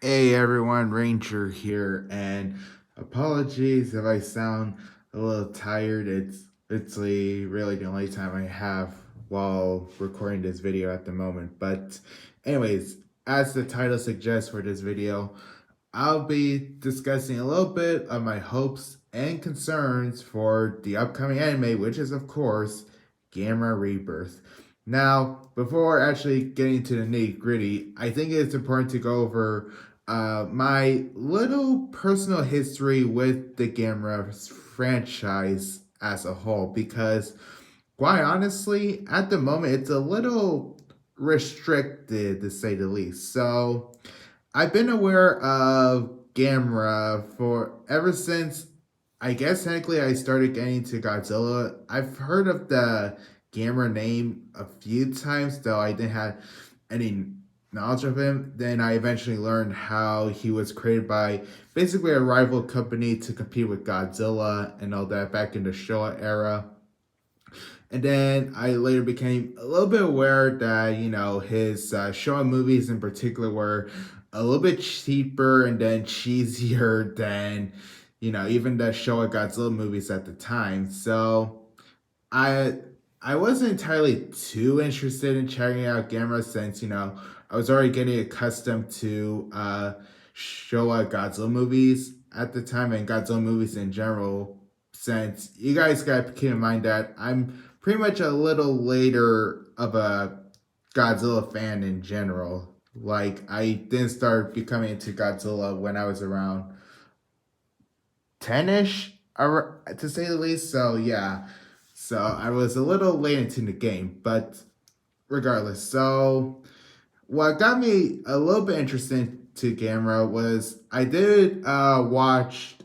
Hey everyone, Ranger here, and apologies if I sound a little tired. It's really the only time I have while recording this video at the moment. But anyways, as the title suggests for this video, I'll be discussing a little bit of my hopes and concerns for the upcoming anime, which is of course Gamera Rebirth. Now, before actually getting to the nitty gritty, I think it's important to go over my little personal history with the Gamera franchise as a whole, because quite honestly, at the moment, it's a little restricted to say the least. So, I've been aware of Gamera for ever since I guess technically I started getting to Godzilla. I've heard of the Gamera name a few times, though I didn't have any knowledge of him. Then I eventually learned how he was created by basically a rival company to compete with Godzilla and all that back in the Showa era. And then I later became a little bit aware that, his Showa movies in particular were a little bit cheaper and then cheesier than, even the Showa Godzilla movies at the time. So I I wasn't entirely too interested in checking out Gamera since, I was already getting accustomed to Showa Godzilla movies at the time and Godzilla movies in general. Since you guys gotta keep in mind that I'm pretty much a little later of a Godzilla fan in general. Like I didn't start becoming into Godzilla when I was around 10ish, to say the least. So yeah, so I was a little late into the game, but regardless. So what got me a little bit interested to Gamera was I did watch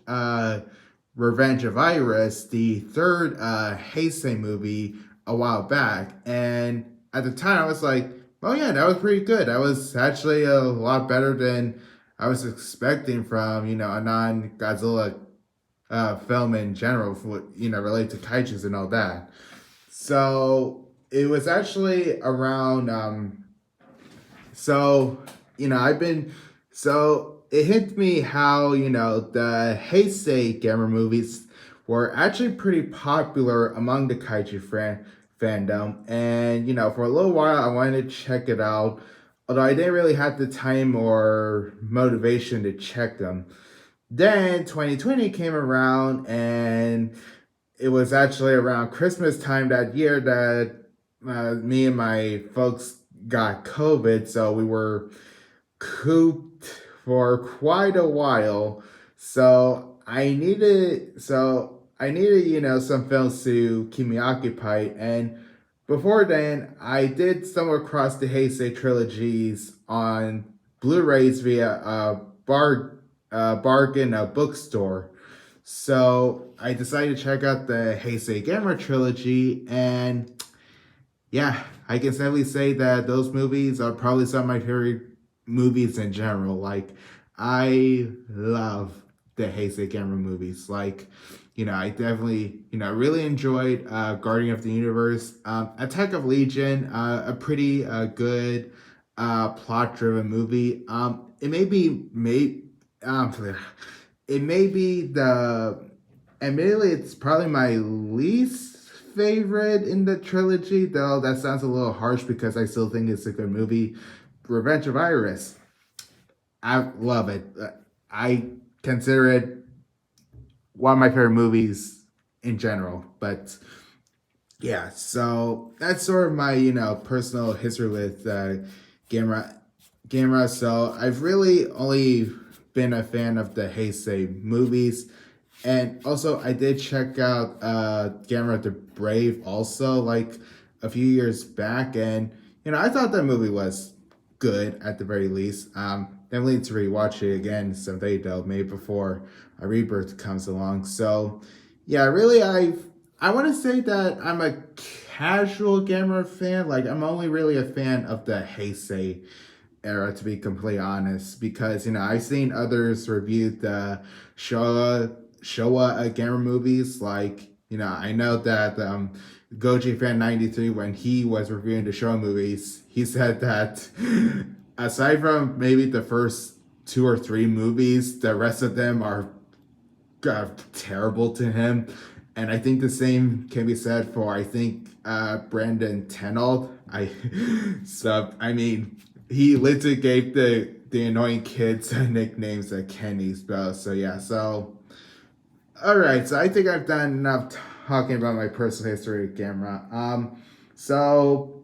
Revenge of Iris, the third Heisei movie, a while back, and at the time I was like, oh yeah, that was pretty good. That was actually a lot better than I was expecting from a non Godzilla film in general, for related to kaijus and all that. So it was actually around so, I've been, so it hit me how, the Heisei Gamer movies were actually pretty popular among the kaiju fandom. And, for a little while, I wanted to check it out, although I didn't really have the time or motivation to check them. Then 2020 came around, and it was actually around Christmas time that year that me and my folks got COVID, so we were cooped for quite a while. So I needed, some films to keep me occupied. And before then, I did stumble across the Heisei trilogies on Blu-rays via bargain bookstore. So I decided to check out the Heisei Gamera trilogy, and yeah, I can safely say that those movies are probably some of my favorite movies in general. Like, I love the Heisei Gamera movies. Like, I definitely, really enjoyed Guardian of the Universe. Attack of Legion, a pretty good plot-driven movie. Um, it may be admittedly, it's probably my least favorite in the trilogy, though that sounds a little harsh because I still think it's a good movie. Revenge of Iris. I love it. I consider it one of my favorite movies in general. But yeah, so that's sort of my, personal history with Gamera. Gamera. So I've really only been a fan of the Heisei movies. And also, I did check out Gamera the Brave also, like a few years back, and I thought that movie was good at the very least. Definitely need to rewatch it again someday though, maybe before a Rebirth comes along. So, yeah, really, I want to say that I'm a casual Gamera fan. Like, I'm only really a fan of the Heisei era, to be completely honest, because I've seen others review the Showa Gamera movies. Like, I know that Goji Fan 93, when he was reviewing the Showa movies, he said that aside from maybe the first 2 or 3 movies. The rest of them are terrible to him. And I think the same can be said for, I think, Brandon Tenold. I mean, he literally gave the annoying kids nicknames like Kenny's Bell. So yeah, so alright, so I think I've done enough talking about my personal history with Gamera. So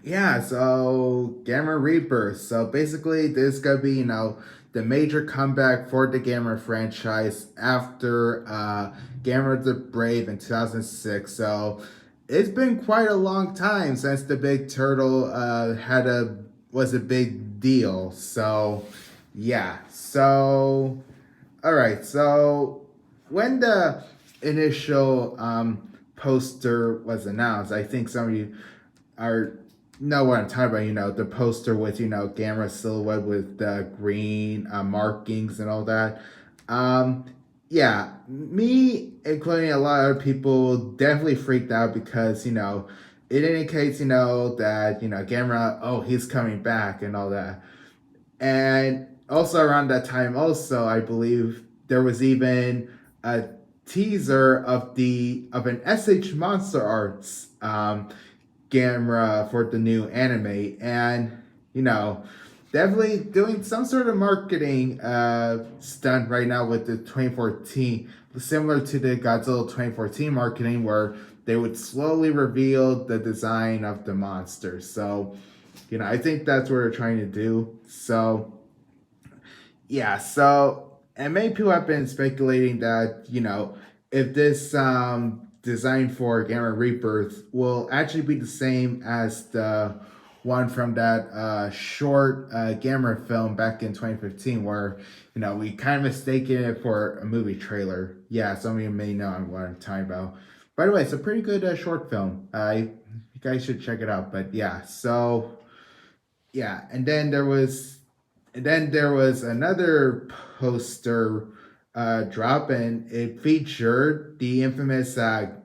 yeah, so Gamera Rebirth. So basically this is gonna be, the major comeback for the Gamera franchise after Gamera the Brave in 2006. So it's been quite a long time since the Big Turtle was a big deal. So yeah, so alright, so when the initial poster was announced, I think some of you know what I'm talking about. The poster with Gamera silhouette with the green markings and all that. Yeah, me including a lot of other people definitely freaked out because it indicates that Gamera, oh, he's coming back and all that. And also around that time, also I believe there was even a teaser of an SH Monster Arts Gamera for the new anime, and definitely doing some sort of marketing stunt right now with the 2014, similar to the Godzilla 2014 marketing, where they would slowly reveal the design of the monster. So I think that's what they're trying to do. So yeah, so and many people have been speculating that if this design for Gamera Rebirth will actually be the same as the one from that short Gamera film back in 2015, where we kind of mistaken it for a movie trailer. Yeah, some of you may know what I'm talking about. By the way, it's a pretty good short film. You guys should check it out. But yeah, so yeah, and then there was another poster drop, and it featured the infamous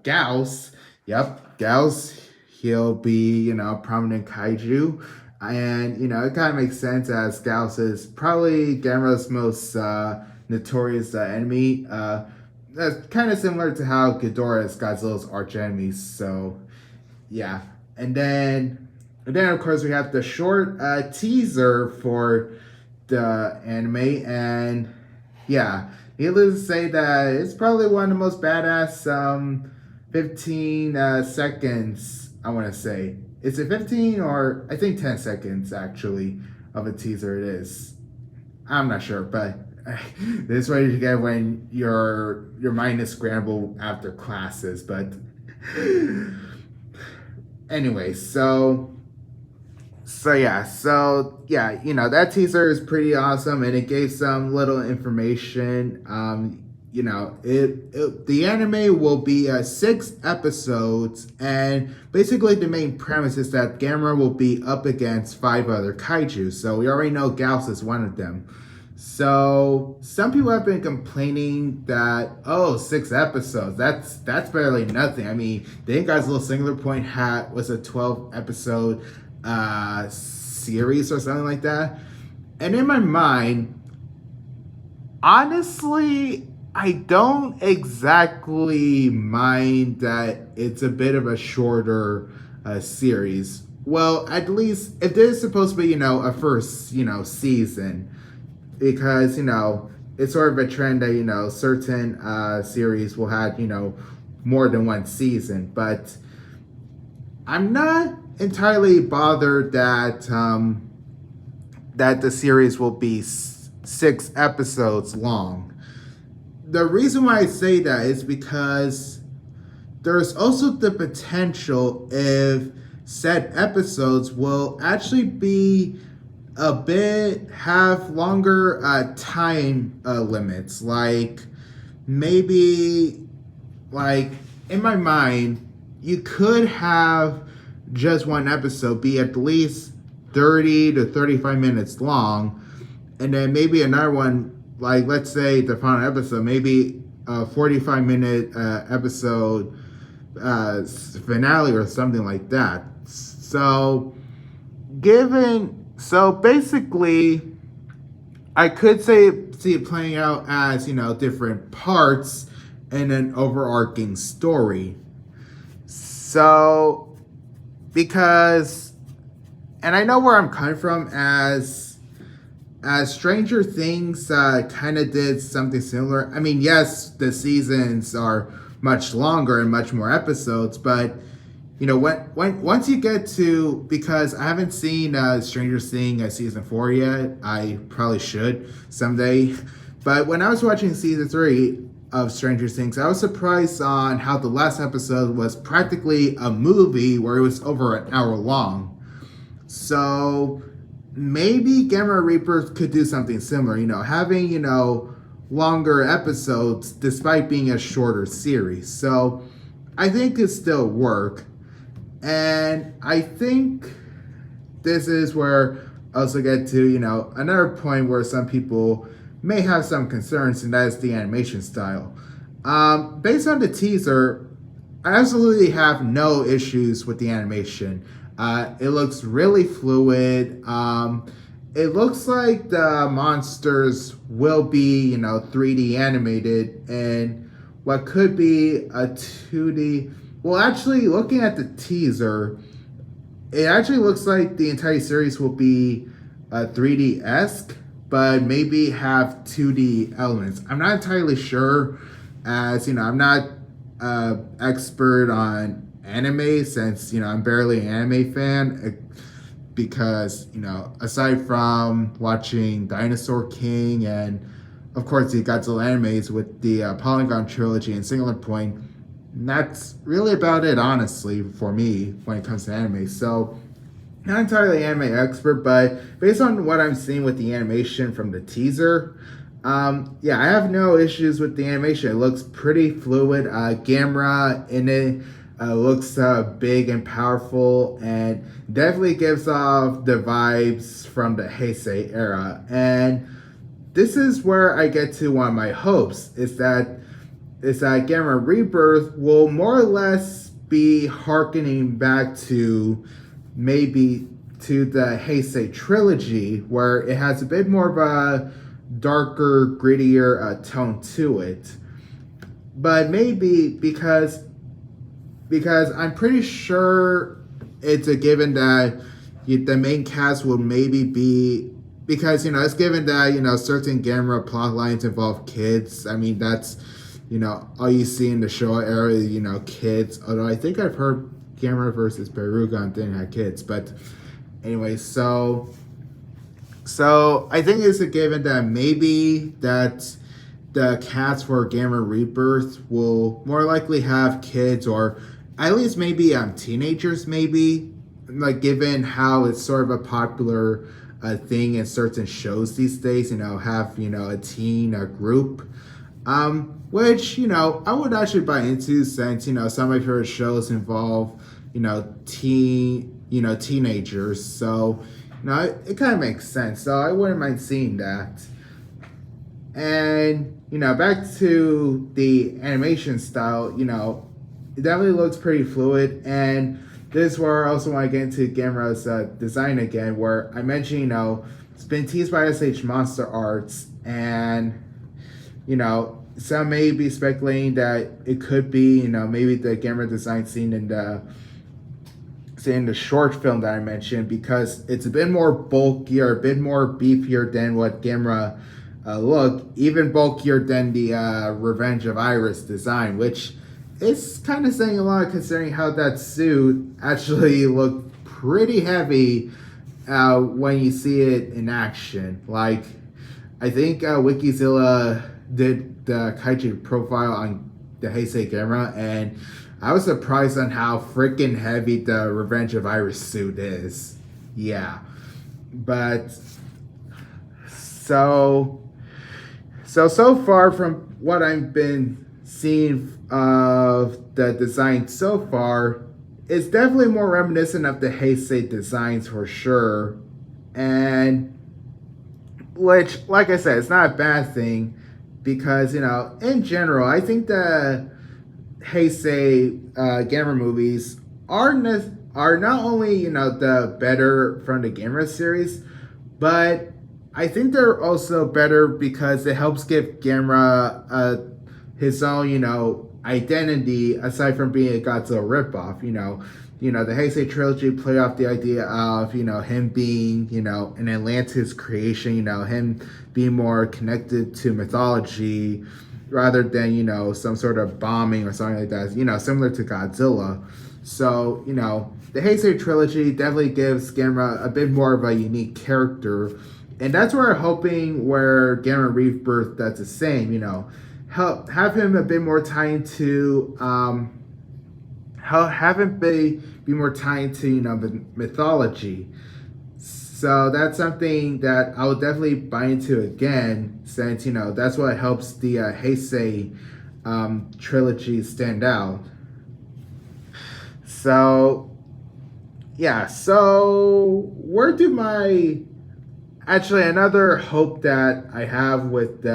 Gauss. Yep, Gauss. He'll be, prominent kaiju. And, it kind of makes sense as Gauss is probably Gamera's most notorious enemy. That's kind of similar to how Ghidorah is Godzilla's archenemy. So, yeah. And then, of course, we have the short teaser for the anime. And, yeah, needless to say that it's probably one of the most badass 15 seconds, I want to say. Is it 15 or I think 10 seconds actually of a teaser it is. I'm not sure, but this is what you get when your mind is scrambled after classes. But anyway, so yeah, that teaser is pretty awesome, and it gave some little information. The anime will be 6 episodes, and basically the main premise is that Gamera will be up against 5 other kaiju. So we already know Gauss is one of them. So some people have been complaining that 6 episodes, that's barely nothing. I mean, the Godzilla Singular Point was a 12 episode series or something like that. And in my mind, honestly, I don't exactly mind that it's a bit of a shorter series. Well, at least if this is supposed to be, a first, season, because, it's sort of a trend that, certain series will have, more than one season. But I'm not entirely bothered that the series will be 6 episodes long. The reason why I say that is because there's also the potential if said episodes will actually be have longer time limits. Like, maybe, in my mind, you could have just one episode be at least 30 to 35 minutes long, and then maybe another one, like, let's say the final episode, maybe a 45-minute episode finale or something like that. So basically, I could see it playing out as, different parts in an overarching story. So, because, and I know where I'm coming from, as Stranger Things kind of did something similar. I mean, yes, the seasons are much longer and much more episodes, but once you get to, because I haven't seen Stranger Things season 4 yet. I probably should someday. But when I was watching season 3 of Stranger Things, I was surprised on how the last episode was practically a movie where it was over an hour long. So maybe Gamera Rebirth could do something similar, having, longer episodes despite being a shorter series. So I think it still work. And I think this is where I also get to, another point where some people may have some concerns, and that is the animation style. Based on the teaser, I absolutely have no issues with the animation. It looks really fluid. It looks like the monsters will be, 3D animated, and what could be a 2D. Well, actually, looking at the teaser, it actually looks like the entire series will be 3D-esque, but maybe have 2D elements. I'm not entirely sure, as, I'm not expert on anime, since, I'm barely an anime fan, because, aside from watching Dinosaur King and, of course, the Godzilla animes with the Polygon Trilogy and Singular Point, that's really about it, honestly, for me when it comes to anime. So, not entirely anime expert, but based on what I'm seeing with the animation from the teaser, yeah, I have no issues with the animation. It looks pretty fluid. Gamera in it looks big and powerful, and definitely gives off the vibes from the Heisei era. And this is where I get to one of my hopes, is that Gamera Rebirth will more or less be harkening back to maybe to the Heisei trilogy, where it has a bit more of a darker, grittier tone to it. But maybe because I'm pretty sure it's a given that the main cast will maybe be, because it's given that certain Gamera plot lines involve kids. I mean, that's all you see in the show era, kids. Although I think I've heard Gamera versus Barugon didn't have kids, but anyway, so I think it's a given that maybe that the cast for Gamera Rebirth will more likely have kids, or at least maybe teenagers, maybe, like, given how it's sort of a popular thing in certain shows these days, have a teen group, which I would actually buy into, since some of my favorite shows involve teenagers, so it kind of makes sense. So I wouldn't mind seeing that. And back to the animation style, it definitely looks pretty fluid. And this is where I also want to get into Gamera's design again, where I mentioned it's been teased by SH Monster Arts, and some may be speculating that it could be maybe the Gamera design seen in the short film that I mentioned, because it's a bit more bulkier, a bit more beefier than what Gamera look, even bulkier than the Revenge of Iris design, which is kind of saying a lot considering how that suit actually looked pretty heavy when you see it in action. Like, I think Wikizilla did the Kaiju profile on the Heisei Gamera, and I was surprised on how freaking heavy the Revenge of Iris suit is. Yeah. But so far from what I've been seeing of the design so far, it's definitely more reminiscent of the Heisei designs for sure. And which, like I said, it's not a bad thing, because in general, I think the Heisei Gamera movies are not only the better from the Gamera series, but I think they're also better because it helps give Gamera his own, identity aside from being a Godzilla ripoff. The Heisei trilogy play off the idea of him being an Atlantis creation. Him being more connected to mythology rather than some sort of bombing or something like that. Similar to Godzilla. So the Heisei trilogy definitely gives Gamera a bit more of a unique character, and that's where I'm hoping where Gamera Rebirth does the same. Have him a bit more tied to have him be more tied to mythology. So that's something that I will definitely buy into again, since that's what helps the Heisei trilogy stand out. So yeah, so where do my actually another hope that I have with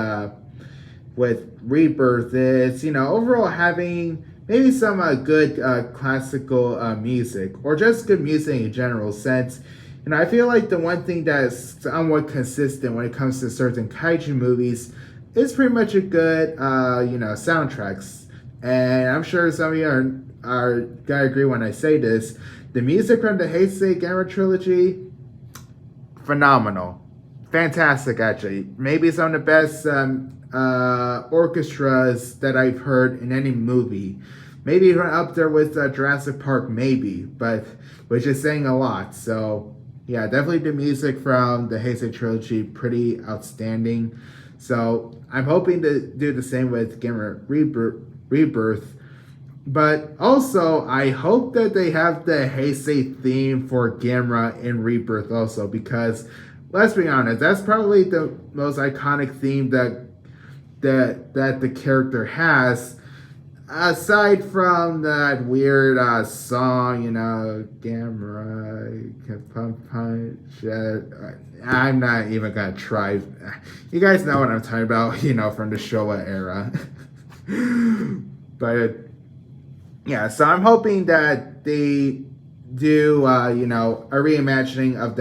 Rebirth is overall having maybe some good classical music or just good music in general, since I feel like the one thing that is somewhat consistent when it comes to certain kaiju movies is pretty much a good soundtracks. And I'm sure some of you are gonna agree when I say this. The music from the Heisei Gamera trilogy, phenomenal, fantastic. Actually, maybe some of the best orchestras that I've heard in any movie. Maybe even up there with Jurassic Park, maybe, but which is saying a lot. So yeah, definitely the music from the Heisei trilogy, pretty outstanding. So I'm hoping to do the same with Gamera Rebirth. But also, I hope that they have the Heisei theme for Gamera in Rebirth also, because let's be honest, that's probably the most iconic theme that the character has, aside from that weird song, Gamera punch. I'm not even gonna try. You guys know what I'm talking about, from the Showa era. But yeah, so I'm hoping that they do, a reimagining of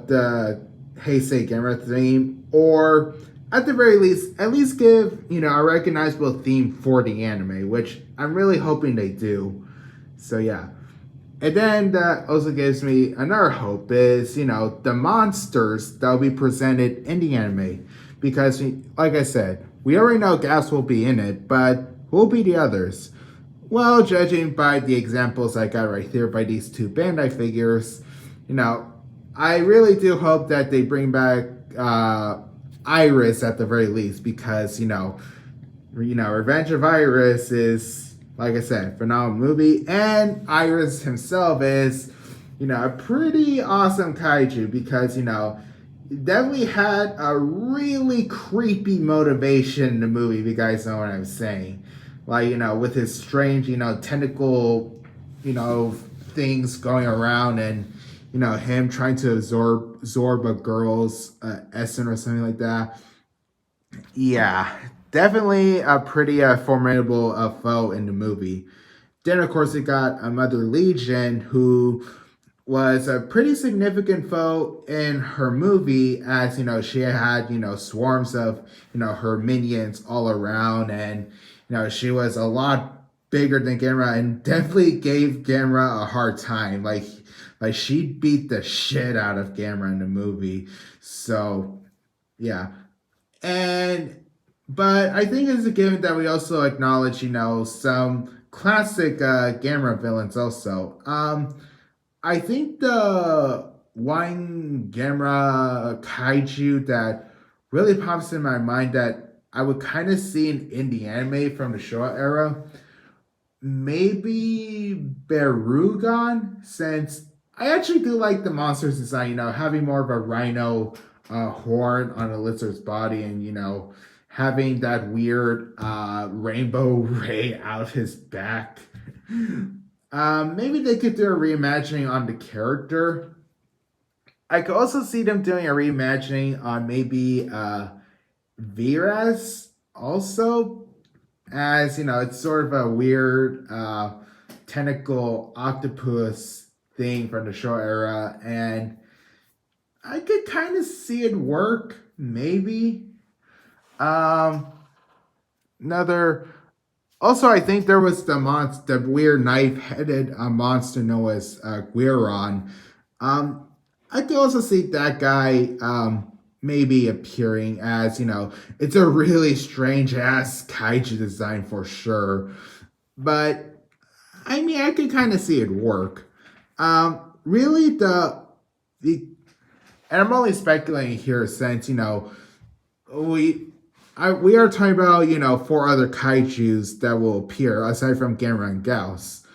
the Heisei Gamera theme, or at the very least, at least give, a recognizable theme for the anime, which I'm really hoping they do. So yeah. And then that also gives me another hope is, the monsters that will be presented in the anime. Because, like I said, we already know Gas will be in it, but who will be the others? Well, judging by the examples I got right here by these two Bandai figures, I really do hope that they bring back Iris at the very least, because Revenge of Iris is, like I said, phenomenal movie, and Iris himself is a pretty awesome kaiju, because definitely had a really creepy motivation in the movie, if you guys know what I'm saying. Like, with his strange, tentacle, things going around, and, him trying to absorb a girl's essence or something like that. Yeah, definitely a pretty formidable foe in the movie. Then, of course, we got Mother Legion, who was a pretty significant foe in her movie, as she had swarms of her minions all around, and she was a lot bigger than Gamera, and definitely gave Gamera a hard time. Like she beat the shit out of Gamera in the movie. So yeah, but I think it's a given that we also acknowledge some classic Gamera villains also. I think the one Gamera kaiju that really pops in my mind that I would kind of see in the anime from the Showa era, maybe Barugon, since I actually do like the monster's design, having more of a rhino horn on a lizard's body, and having that weird rainbow ray out of his back. Maybe they could do a reimagining on the character. I could also see them doing a reimagining on maybe Viras also, as it's sort of a weird tentacle octopus thing from the show era, and I could kind of see it work, maybe. Um, another. Also, I think there was the weird knife-headed monster known as Guiron. Um, I could also see that guy maybe appearing as, it's a really strange ass kaiju design for sure. But I mean, I could kind of see it work. Really, the and I'm only speculating here since we we are talking about 4 other kaiju's that will appear aside from Gamera and Gauss.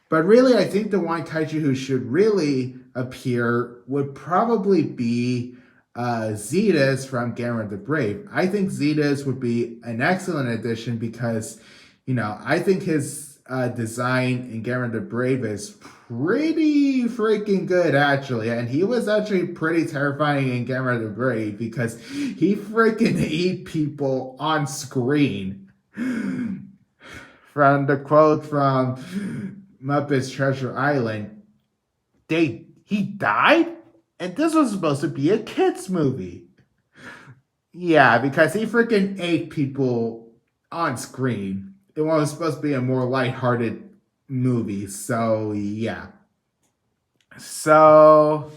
But really, I think the one kaiju who should really appear would probably be Zetas from Gamera the Brave. I think Zetas would be an excellent addition because, I think his design in Gamera the Brave is pretty freaking good, actually. And he was actually pretty terrifying in Gamera the Brave because he freaking ate people on screen. From the quote from Muppets Treasure Island, he died? And this was supposed to be a kid's movie. Yeah, because he freaking ate people on screen. It was supposed to be a more lighthearted movie, so yeah. So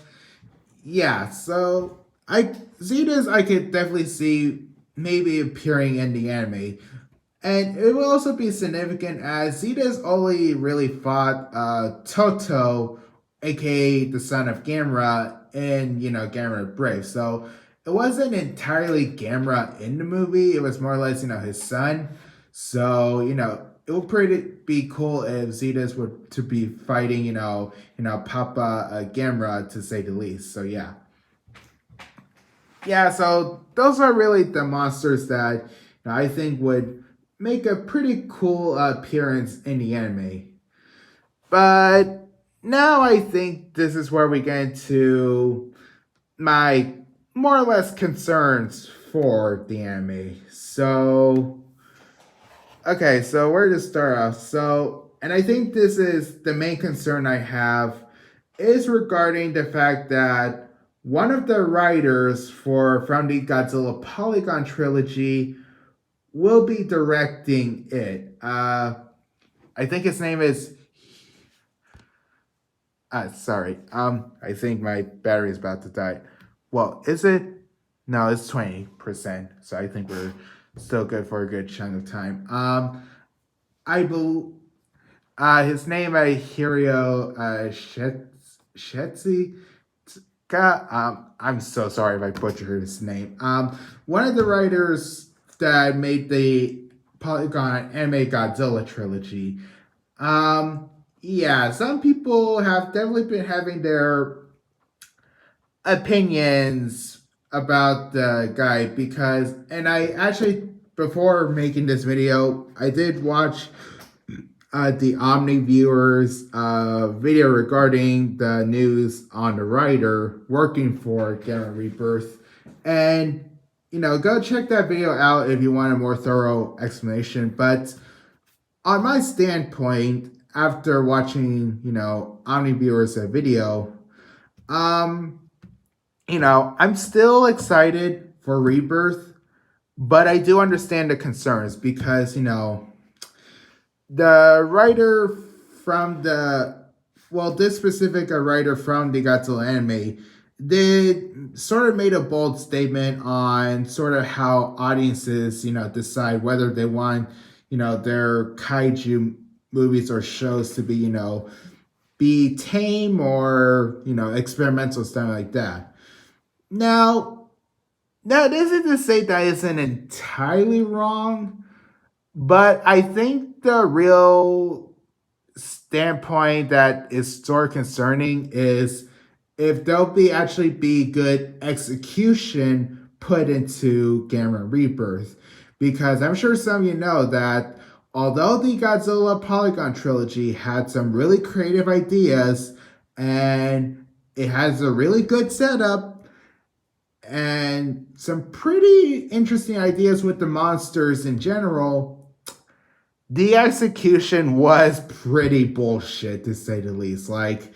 yeah, so Zetas I could definitely see maybe appearing in the anime. And it will also be significant as Zetas only really fought Toto, aka the son of Gamera, in Gamera Brave. So it wasn't entirely Gamera in the movie. It was more or less his son. So it would be cool if Zetas were to be fighting Papa Gamera, to say the least. So yeah. Yeah, so those are really the monsters that I think would make a pretty cool appearance in the anime. But now I think this is where we get into my more or less concerns for the anime. So, okay, so where to start off? So, and I think this is the main concern I have is regarding the fact that one of the writers from the Godzilla Polygon trilogy will be directing it. I think his name is. Sorry. I think my battery is about to die. Well, is it? No, it's 20%. So I think we're still good for a good chunk of time. I believe his name is Hirio Shetsi. I'm so sorry if I butchered his name. One of the writers that made the Polygon anime Godzilla trilogy. Yeah, some people have definitely been having their opinions about the guy because, and I actually, before making this video, I did watch the Omni viewers video regarding the news on the writer working for Gamera Rebirth, and go check that video out if you want a more thorough explanation. But on my standpoint, after watching Omni viewers video, I'm still excited for Rebirth, but I do understand the concerns because the writer from this specific writer from the Godzilla anime did sort of made a bold statement on sort of how audiences, decide whether they want, their kaiju movies or shows to be tame or, experimental, stuff like that. Now, this isn't to say that isn't entirely wrong, but I think the real standpoint that is sort of concerning is if there'll actually be good execution put into Gamera Rebirth. Because I'm sure some of you know that although the Godzilla Polygon trilogy had some really creative ideas and it has a really good setup and some pretty interesting ideas with the monsters in general, the execution was pretty bullshit, to say the least. Like,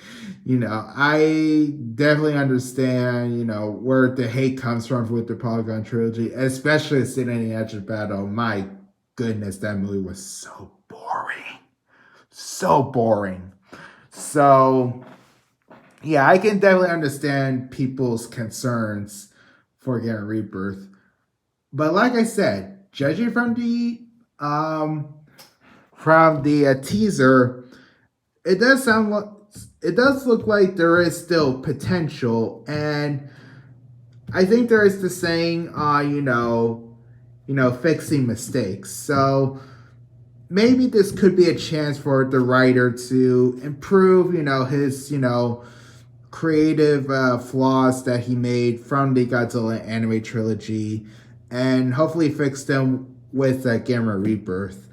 I definitely understand, where the hate comes from with the Polygon trilogy, especially Sitting on the Edge of Battle. My goodness, that movie was so boring. So boring. So, yeah, I can definitely understand people's concerns for Gamera Rebirth. But like I said, judging from the teaser, it does look like there is still potential, and I think there is the saying, fixing mistakes. So maybe this could be a chance for the writer to improve, his, creative flaws that he made from the Godzilla anime trilogy, and hopefully fix them with Gamera Rebirth.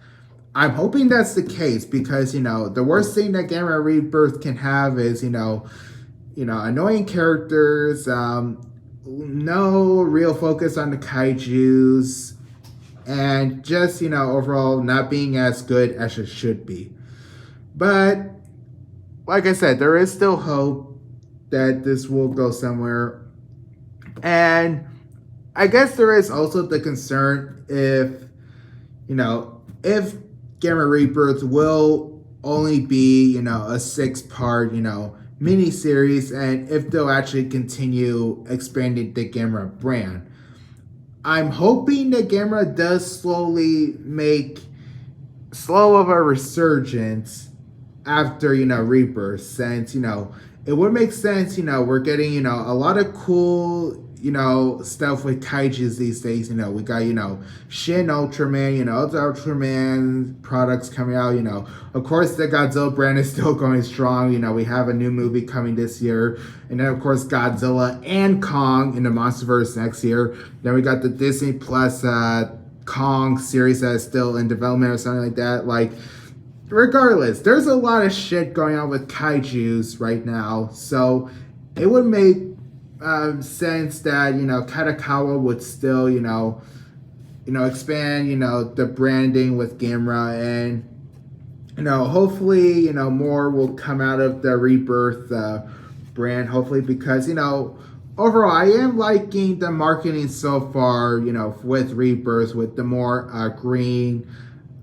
I'm hoping that's the case because, the worst thing that Gamera Rebirth can have is, annoying characters, no real focus on the kaijus, and just, overall not being as good as it should be. But, like I said, there is still hope that this will go somewhere. And I guess there is also the concern if Gamera Rebirth will only be, a 6-part, mini-series, and if they'll actually continue expanding the Gamera brand. I'm hoping that Gamera does slow of a resurgence after, Rebirth, since, it would make sense, we're getting, a lot of cool, stuff with kaijus these days. We got, Shin Ultraman, other Ultraman products coming out, Of course, the Godzilla brand is still going strong. We have a new movie coming this year. And then, of course, Godzilla and Kong in the MonsterVerse next year. Then we got the Disney Plus Kong series that is still in development or something like that. Like, regardless, there's a lot of shit going on with kaijus right now. So it would make sense that, Kadokawa would still, expand, the branding with Gamera, and, hopefully, more will come out of the Rebirth brand, hopefully, because, overall, I am liking the marketing so far, with Rebirth, with the more green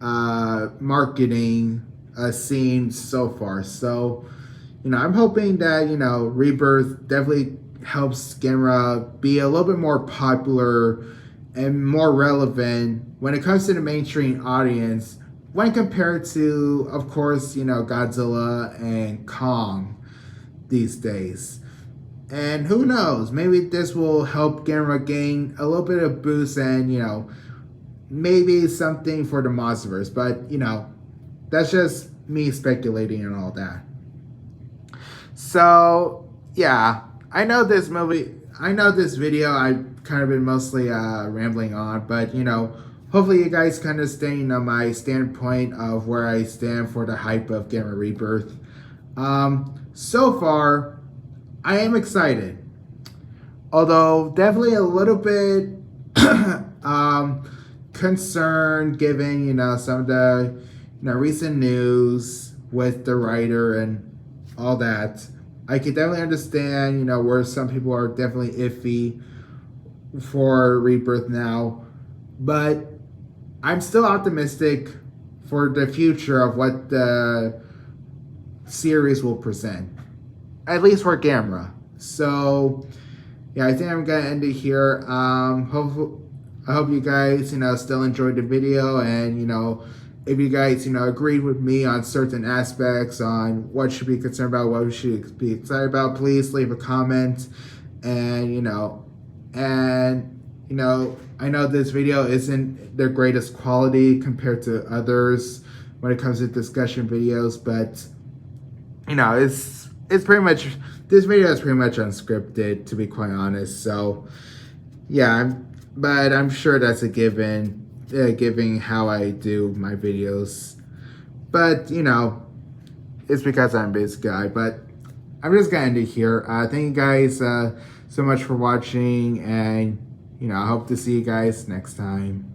marketing scene so far. So, I'm hoping that, Rebirth definitely helps Gamera be a little bit more popular and more relevant when it comes to the mainstream audience when compared to, of course, Godzilla and Kong these days. And who knows, maybe this will help Gamera gain a little bit of boost and, maybe something for the MonsterVerse. But, that's just me speculating and all that. So, yeah. I know this video, I've kind of been mostly rambling on, but, hopefully you guys can understand, my standpoint of where I stand for the hype of Gamera Rebirth. So far, I am excited. Although, definitely a little bit concerned given, some of the, recent news with the writer and all that. I could definitely understand, where some people are definitely iffy for Rebirth now. But I'm still optimistic for the future of what the series will present. At least for Gamera. So, yeah, I think I'm going to end it here. I hope you guys, still enjoyed the video, and, if you guys, agreed with me on certain aspects on what should be concerned about, what we should be excited about, please leave a comment. And, I know this video isn't the greatest quality compared to others when it comes to discussion videos, but, it's pretty much, this video is pretty much unscripted, to be quite honest. So, yeah, but I'm sure that's a given. Giving how I do my videos, but it's because I'm a busy guy. But I'm just gonna end it here. Thank you guys so much for watching, and I hope to see you guys next time.